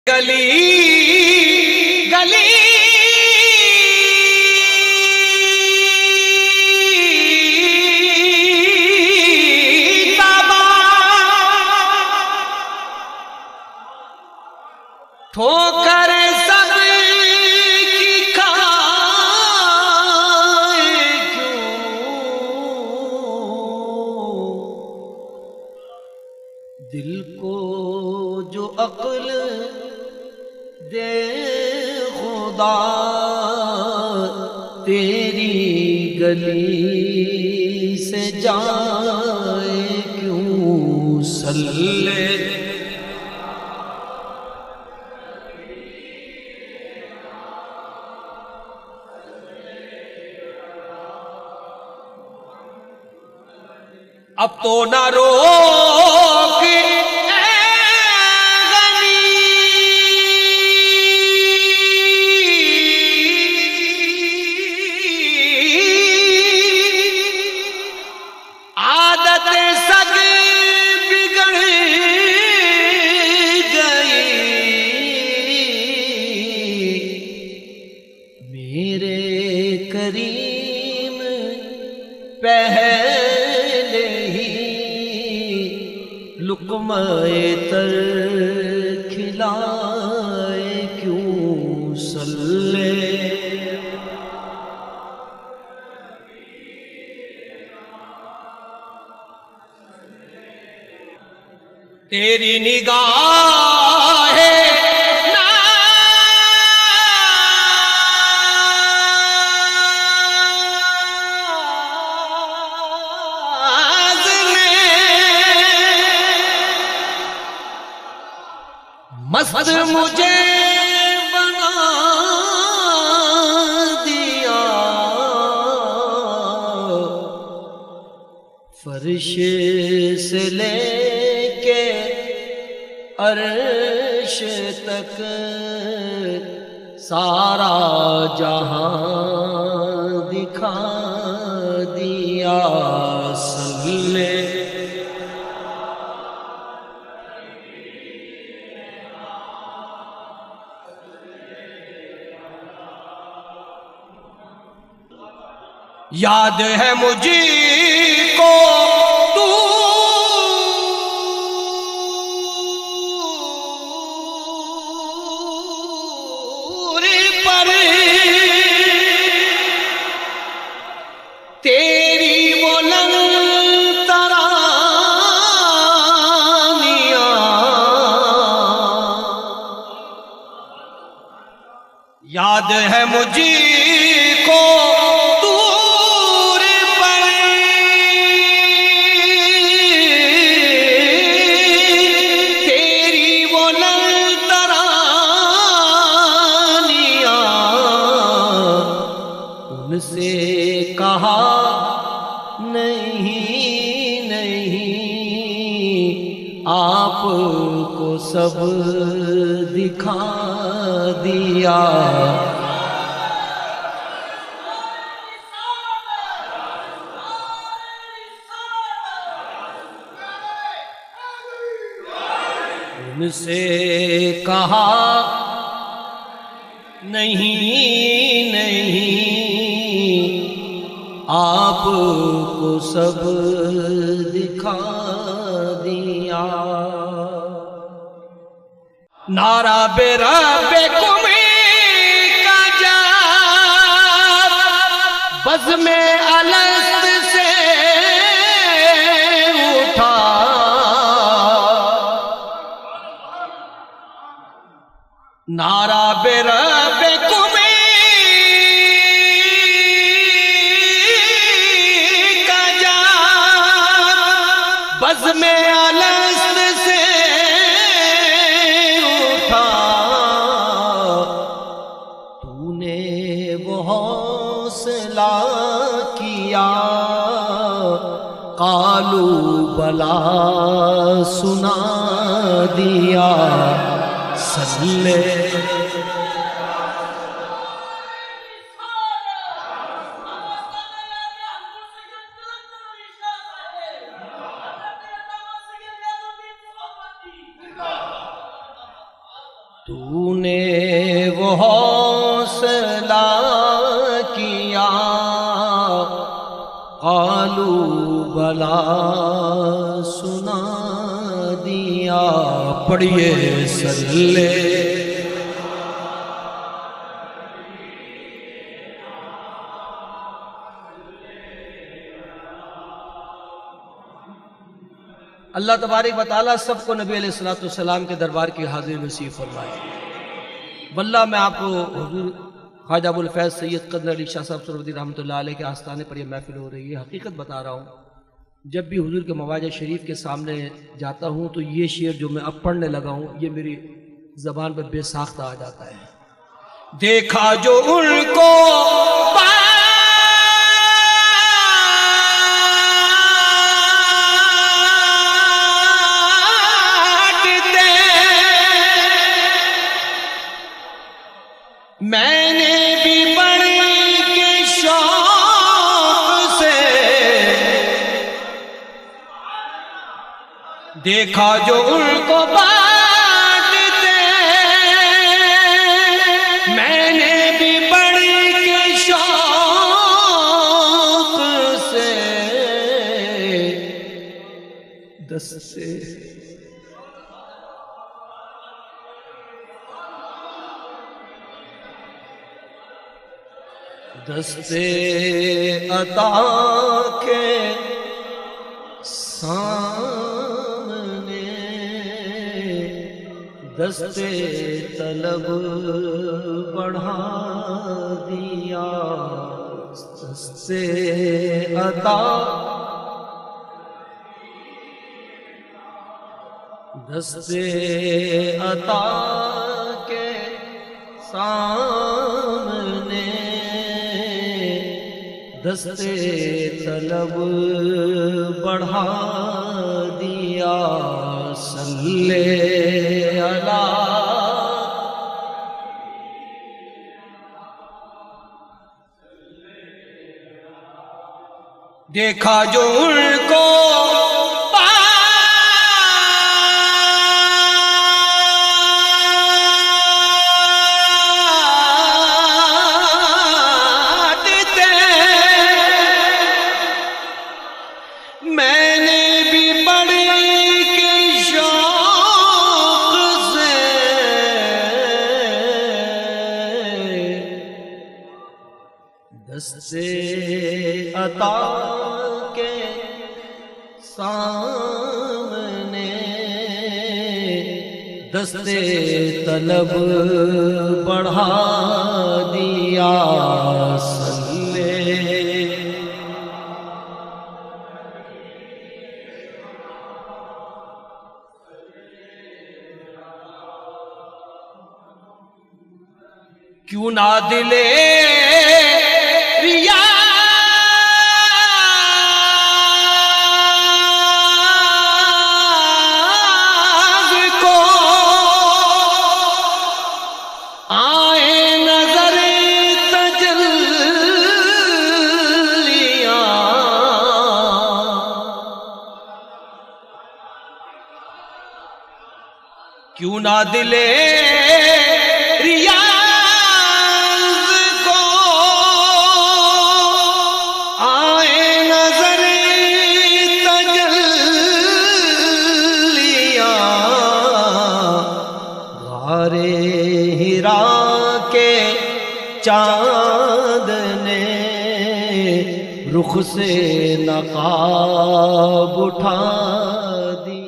گلی گلی تابا ٹھوکر سب کی کھائے کیوں دل کو جو عقل دے خدا تیری گلی سے جائے کیوں صلی اب تو نہ روک کریم پہلے ہی لقمہ تر کھلائے کیوں صلی تیری نگاہ مست مجھے بنا دیا فرش سے لے کے عرش تک سارا جہاں دکھا دیا صلی یاد ہے مجھے کو دور پر تیری بلند ترانیاں یاد ہے مجھے کو سے کہا نہیں نہیں آپ کو سب دکھا دیا ان سے کہا نہیں نہیں آپ کو سب دکھا دیا نعرہ بربکم کا جب بزم الست سے اٹھا نعرہ بربکم بزم الست سے اٹھا تو نے وہ حوصلہ کیا قالو بلا سنا دیا صلی تو نے وہ حوصلہ کیا قالوا بلا سنا دیا. پڑھیے صلی اللہ تبارک و تعالیٰ سب کو نبی علیہ السلام کے دربار کی حاضری نصیب فرمائے. واللہ میں آپ کو حضور خواجہ ابو الفیض سید قدر علی شاہ صاحب سرودی رحمۃ اللہ علیہ کے آستانے پر یہ محفل ہو رہی ہے. حقیقت بتا رہا ہوں، جب بھی حضور کے مواجہ شریف کے سامنے جاتا ہوں تو یہ شعر جو میں اب پڑھنے لگا ہوں یہ میری زبان پر بے ساختہ آ جاتا ہے. دیکھا جو ان کو میں نے بھی بڑے کے شوق سے دیکھا جو ان کو بانٹتے، میں نے بھی بڑے کے شوق سے دستے دستے عطا کے سامنے دستے طلب بڑھا دیا. دستے عطا دستے عطا کے سامنے دستے طلب بڑھا دیا. صلی علی دیکھا جو ان کو دستے عطا کے سامنے دستے طلب بڑھا دیا. صلی کیوں نہ دلے کیوں نہ دلے ریاض کو آئے نظر تجلیاں. غار ہرا کے چاند نے رخ سے نقاب اٹھا دی.